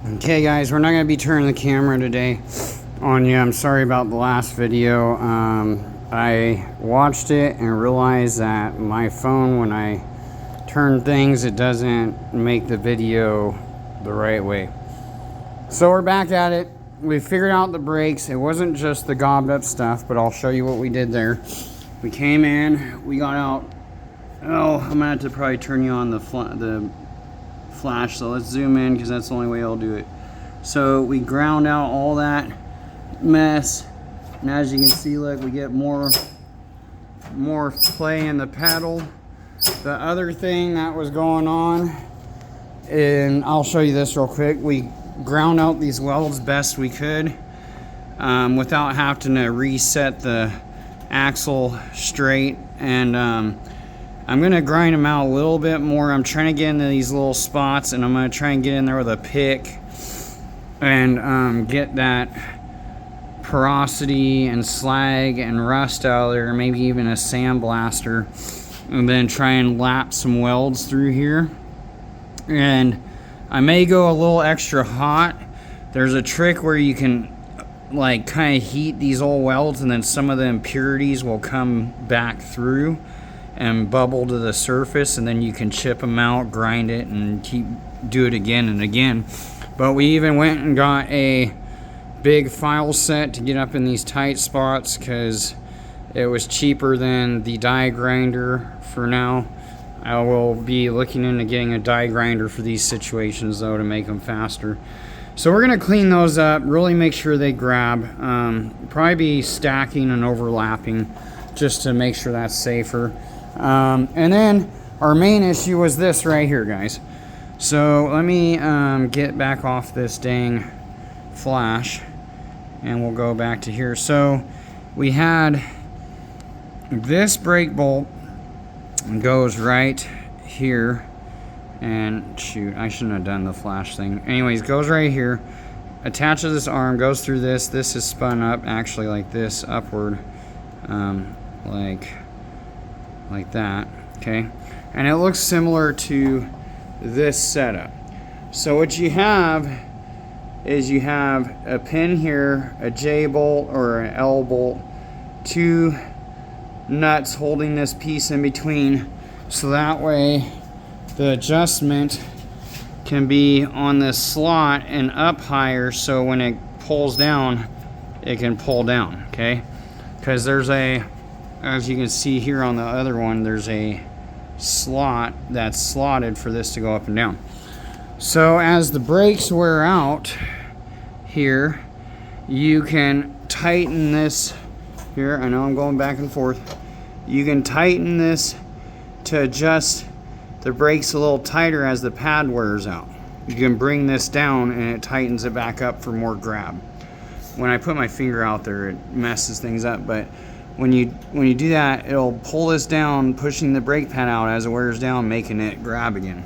Okay guys, we're not going to be turning the camera today on you. I'm sorry about the last video. I watched it and realized that my phone, when I turn things, it doesn't make the video the right way. So we're back at it. We figured out the brakes. It wasn't just the gobbed up stuff, but I'll show you what we did there. We came in, we got out. Oh, I'm gonna have to probably turn you on the flash, so let's zoom in because that's the only way I'll do it. So we ground out all that mess, and as you can see, look, we get more play in the pedal. The other thing that was going on, and I'll show you this real quick, we ground out these welds best we could without having to reset the axle straight, and I'm gonna grind them out a little bit more. I'm trying to get into these little spots, and I'm gonna try and get in there with a pick and get that porosity and slag and rust out of there, maybe even a sandblaster, and then try and lap some welds through here. And I may go a little extra hot. There's a trick where you can like kind of heat these old welds, and then some of the impurities will come back through and bubble to the surface, and then you can chip them out, grind it, and do it again and again. But we even went and got a big file set to get up in these tight spots because it was cheaper than the die grinder for now. I will be looking into getting a die grinder for these situations though to make them faster. So we're gonna clean those up, really make sure they grab. Probably be stacking and overlapping just to make sure that's safer. And then our main issue was this right here, guys. So let me get back off this dang flash, and we'll go back to here. So we had this brake bolt goes right here, and shoot, I shouldn't have done the flash thing. Anyways, goes right here, attaches this arm, goes through this. This is spun up actually like this, upward, like that, okay? And it looks similar to this setup. So what you have is you have a pin here, a J bolt or an L bolt, two nuts holding this piece in between, so that way the adjustment can be on this slot and up higher, so when it pulls down, it can pull down, okay? Because there's a, as you can see here on the other one, there's a slot that's slotted for this to go up and down. So as the brakes wear out here, you can tighten this here. I know I'm going back and forth. You can tighten this to adjust the brakes a little tighter as the pad wears out. You can bring this down and it tightens it back up for more grab. When I put my finger out there, it messes things up, but when you do that, it'll pull this down, pushing the brake pad out as it wears down, making it grab again.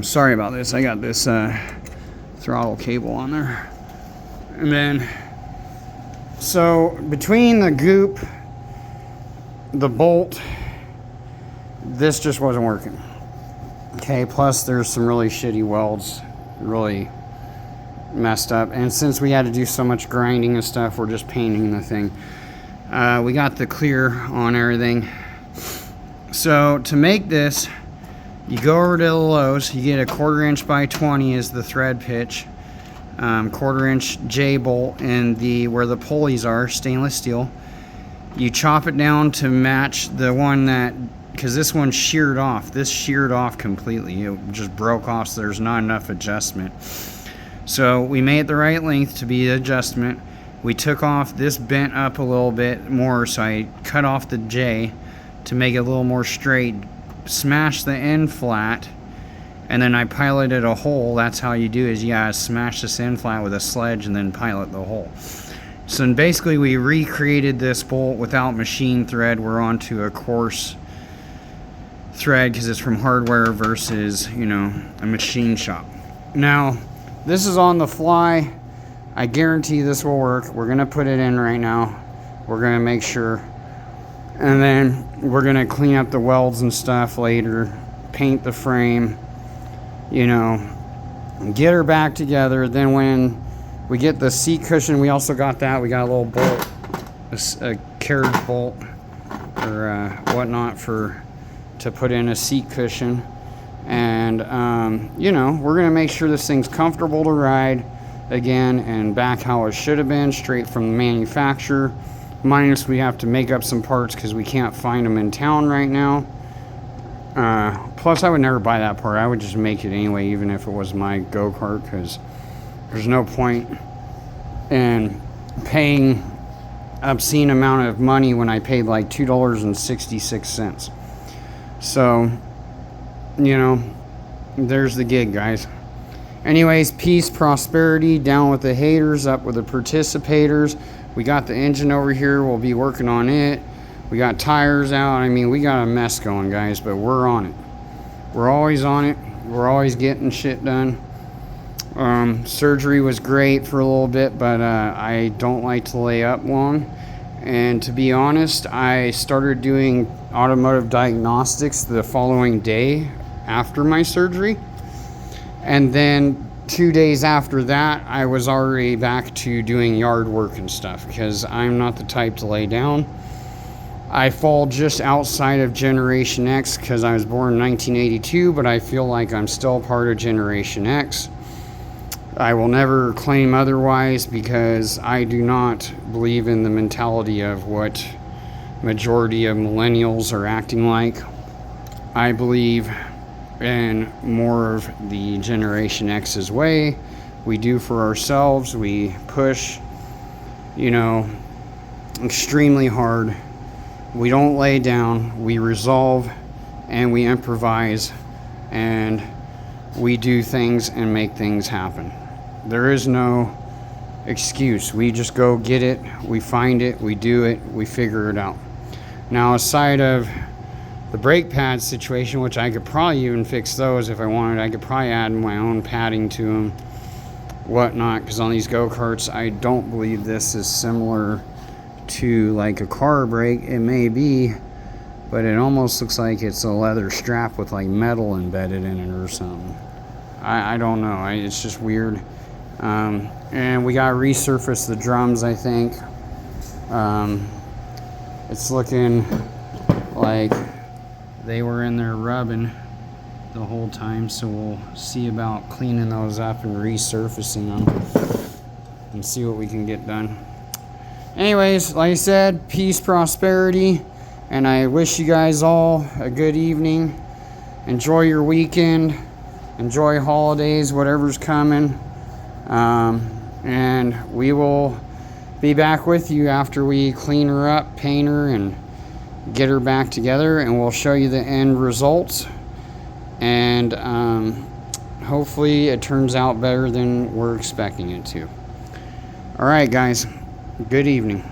Sorry about this. I got this throttle cable on there. And then, so between the goop, the bolt, this just wasn't working. Okay, plus there's some really shitty welds, really messed up. And since we had to do so much grinding and stuff, we're just painting the thing. We got the clear on everything. So to make this, you go over to the Lowe's, you get a 1/4 inch by 20 is the thread pitch, 1/4 inch J bolt, and where the pulleys are, stainless steel. You chop it down to match the one that, because this one sheared off. This sheared off completely. It just broke off, so there's not enough adjustment. So we made it the right length to be the adjustment. We took off, this bent up a little bit more, so I cut off the J to make it a little more straight, smashed the end flat, and then I piloted a hole. That's how you do it, is you gotta smash this end flat with a sledge and then pilot the hole. So basically we recreated this bolt without machine thread. We're onto a coarse thread because it's from hardware versus, you know, a machine shop. Now, this is on the fly. I guarantee this will work. We're gonna put it in right now. We're gonna make sure. And then we're gonna clean up the welds and stuff later, paint the frame, you know, get her back together. Then when we get the seat cushion, we also got that. We got a little bolt, a carriage bolt or whatnot to put in a seat cushion. And you know, we're gonna make sure this thing's comfortable to ride again and back how it should have been, straight from the manufacturer. Minus we have to make up some parts because we can't find them in town right now. Plus I would never buy that part. I would just make it anyway, even if it was my go-kart, because there's no point in paying obscene amount of money when I paid like $2.66. So, you know, there's the gig, guys. Anyways, peace, prosperity, down with the haters, up with the participators. We got the engine over here. We'll be working on it. We got tires out. I mean, we got a mess going, guys, but we're on it. We're always on it. We're always getting shit done. Surgery was great for a little bit, but I don't like to lay up long. And to be honest, I started doing automotive diagnostics the following day after my surgery. And then 2 days after that, I was already back to doing yard work and stuff, because I'm not the type to lay down. I fall just outside of Generation X because I was born in 1982, but I feel like I'm still part of Generation X. I will never claim otherwise because I do not believe in the mentality of what majority of millennials are acting like. I believe in more of the Generation X's way. We do for ourselves. We push, you know, extremely hard. We don't lay down. We resolve and we improvise and we do things and make things happen. There is no excuse. We just go get it. We find it. We do it. We figure it out. Now, aside of the brake pad situation, which I could probably even fix those if I wanted. I could probably add my own padding to them, whatnot, because on these go-karts, I don't believe this is similar to like a car brake. It may be, but it almost looks like it's a leather strap with like metal embedded in it or something. I don't know. It's just weird. And we got to resurface the drums, I think. It's looking like they were in there rubbing the whole time, so we'll see about cleaning those up and resurfacing them and see what we can get done. Anyways, like I said, peace, prosperity, and I wish you guys all a good evening. Enjoy your weekend. Enjoy holidays, whatever's coming. And we will be back with you after we clean her up, paint her, and get her back together, and we'll show you the end results. And hopefully it turns out better than we're expecting it to. All right, guys. Good evening.